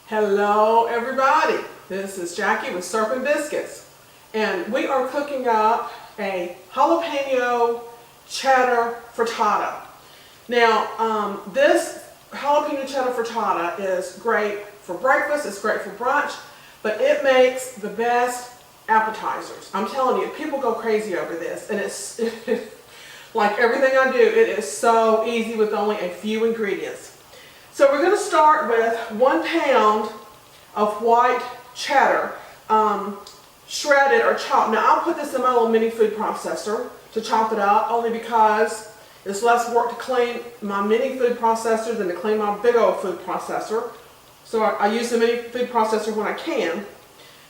Hello everybody, this is Jackie with Serpent Biscuits, and we are cooking up a jalapeno cheddar frittata. Now this jalapeno cheddar frittata is great for breakfast, it's great for brunch, but it makes the best appetizers. I'm telling you, people go crazy over this, and it's like everything I do, it is so easy with only a few ingredients. So we're going to start with 1 pound of white cheddar, shredded or chopped. Now I'll put this in my little mini food processor to chop it up, only because it's less work to clean my mini food processor than to clean my big old food processor. So I use the mini food processor when I can.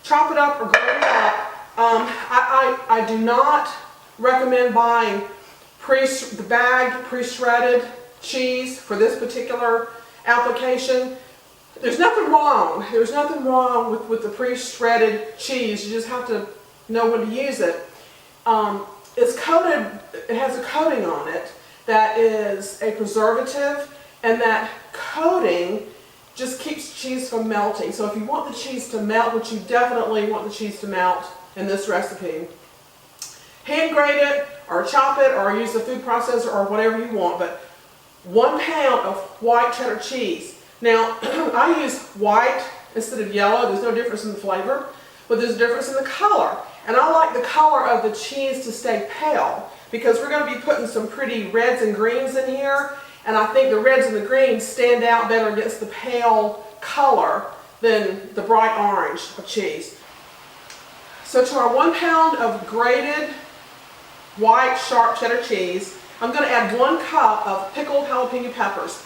Chop it up or grate it up. I do not recommend buying the bagged pre-shredded cheese for this particular application. There's nothing wrong. There's nothing wrong with the pre-shredded cheese. You just have to know when to use it. It's coated. It has a coating on it that is a preservative, and that coating just keeps cheese from melting. So if you want the cheese to melt, which you definitely want the cheese to melt in this recipe, hand grate it or chop it or use the food processor or whatever you want. But 1 pound of white cheddar cheese. Now, I use white instead of yellow. There's no difference in the flavor, but there's a difference in the color. And I like the color of the cheese to stay pale, because we're going to be putting some pretty reds and greens in here, and I think the reds and the greens stand out better against the pale color than the bright orange of cheese. So to our 1 pound of grated white sharp cheddar cheese, I'm going to add 1 cup of pickled jalapeno peppers.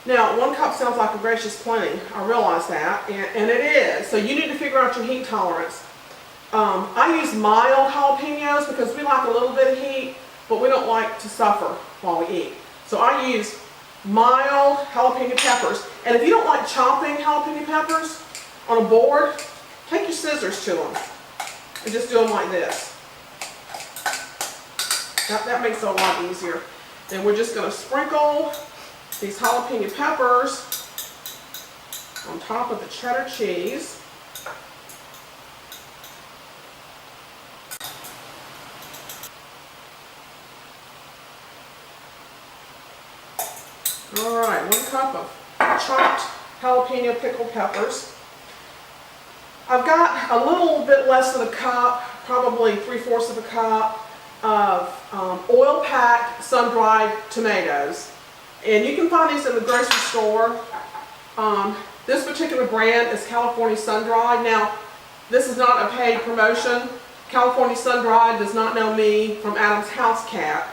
Now, 1 cup sounds like a gracious plenty. I realize that, and it is. So you need to figure out your heat tolerance. I use mild jalapenos because we like a little bit of heat, but we don't like to suffer while we eat. So I use mild jalapeno peppers. And if you don't like chopping jalapeno peppers on a board, take your scissors to them and just do them like this. That makes it a lot easier. Then we're just going to sprinkle these jalapeno peppers on top of the cheddar cheese. Alright, 1 cup of chopped jalapeno pickled peppers. I've got a little bit less than a cup, probably 3/4 of a cup, of oil-packed sun-dried tomatoes. And you can find these in the grocery store. This particular brand is California Sun-Dried. Now, this is not a paid promotion. California Sun-Dried does not know me from Adam's House Cat.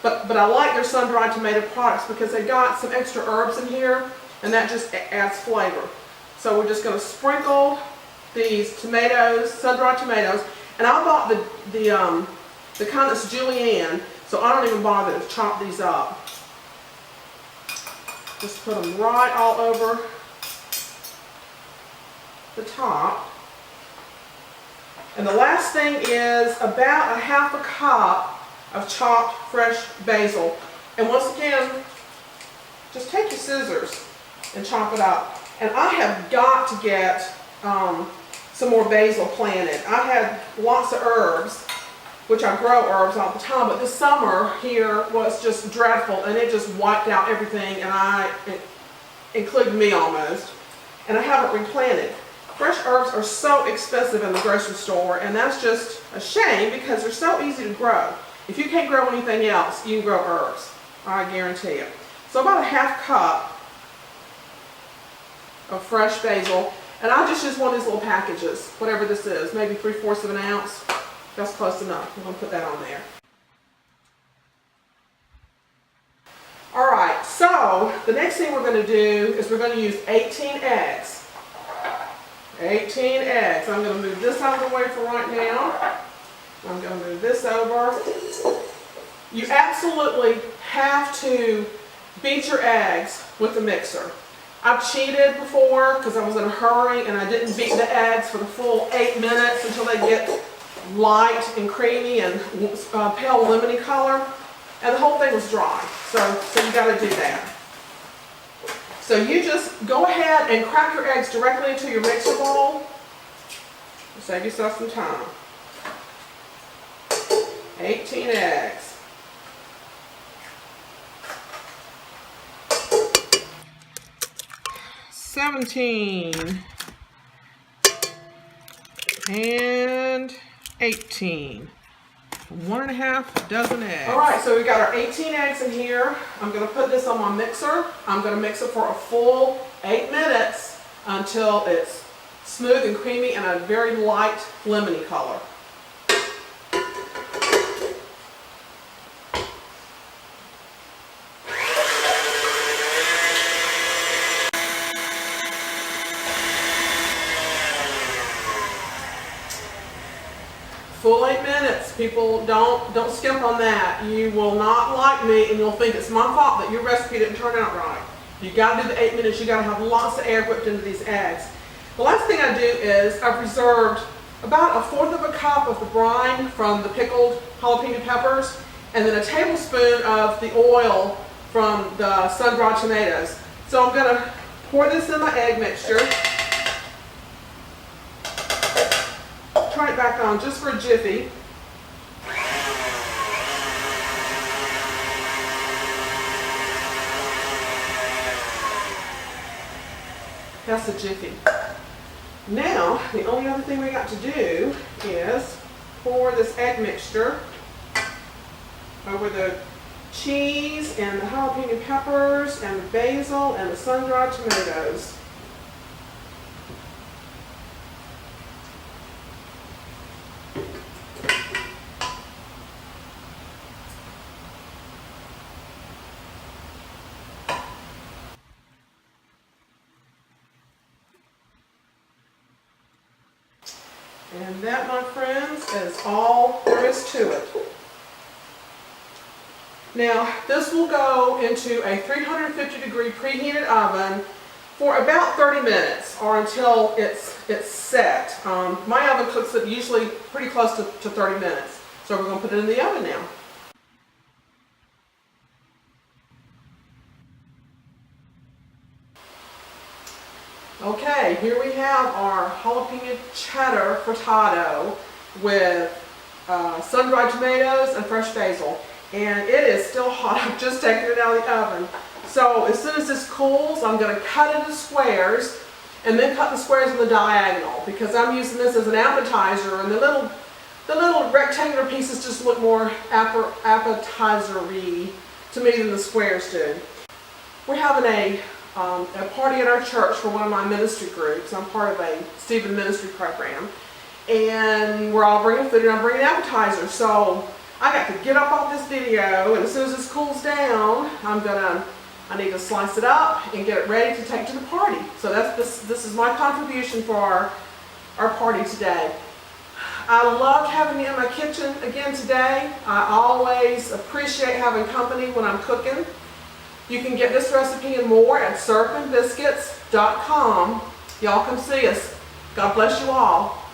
But I like their sun-dried tomato products because they got some extra herbs in here, and that just adds flavor. So we're just going to sprinkle these tomatoes, sun-dried tomatoes. And I bought the kind that's julienne, so I don't even bother to chop these up. Just put them right all over the top. And the last thing is about 1/2 cup of chopped fresh basil. And once again, just take your scissors and chop it up. And I have got to get some more basil planted. I had lots of herbs, which I grow herbs all the time, but this summer here was just dreadful, and it just wiped out everything, and it included me almost, and I haven't replanted. Fresh herbs are so expensive in the grocery store, and that's just a shame because they're so easy to grow. If you can't grow anything else, you can grow herbs, I guarantee you. So about 1/2 cup of fresh basil, and I just use one of these little packages, whatever this is, maybe 3/4 of an ounce. That's close enough. I'm going to put that on there. Alright, so the next thing we're going to do is we're going to use 18 eggs. 18 eggs. I'm going to move this out of the way for right now. I'm going to move this over. You absolutely have to beat your eggs with the mixer. I've cheated before because I was in a hurry and I didn't beat the eggs for the full 8 minutes until they get light and creamy and pale lemony color, and the whole thing was dry. So you got to do that. So you just go ahead and crack your eggs directly into your mixer bowl. Save yourself some time. 18 eggs. $17 and 18. 1.5 dozen eggs. All right, so we got our 18 eggs in here. I'm going to put this on my mixer. I'm going to mix it for a full 8 minutes until it's smooth and creamy and a very light lemony color. Full 8 minutes. People, don't skimp on that. You will not like me and you'll think it's my fault that your recipe didn't turn out right. You got to do the 8 minutes. You got to have lots of air whipped into these eggs. The last thing I do is I've reserved about 1/4 of a cup of the brine from the pickled jalapeno peppers and then a tablespoon of the oil from the sun-dried tomatoes. So I'm going to pour this in my egg mixture. Turn it back on just for a jiffy. That's a jiffy. Now, the only other thing we got to do is pour this egg mixture over the cheese and the jalapeno peppers and the basil and the sun-dried tomatoes. And that, my friends, is all there is to it. Now, this will go into a 350-degree preheated oven for about 30 minutes or until it's set. My oven cooks it usually pretty close to 30 minutes. So we're going to put it in the oven now. Okay, here we have our jalapeno cheddar frittata with sun-dried tomatoes and fresh basil. And it is still hot. I've just taken it out of the oven. So as soon as this cools, I'm going to cut it into squares and then cut the squares in the diagonal because I'm using this as an appetizer, and the little rectangular pieces just look more appetizer-y to me than the squares do. We're having a party at our church for one of my ministry groups. I'm part of a Stephen ministry program, and we're all bringing food and I'm bringing appetizers. So I got to get up off this video, and as soon as this cools down, I need to slice it up and get it ready to take to the party. So this is my contribution for our party today. I loved having you in my kitchen again today. I always appreciate having company when I'm cooking. You can get this recipe and more at syrupandbiscuits.com. Y'all come see us. God bless you all.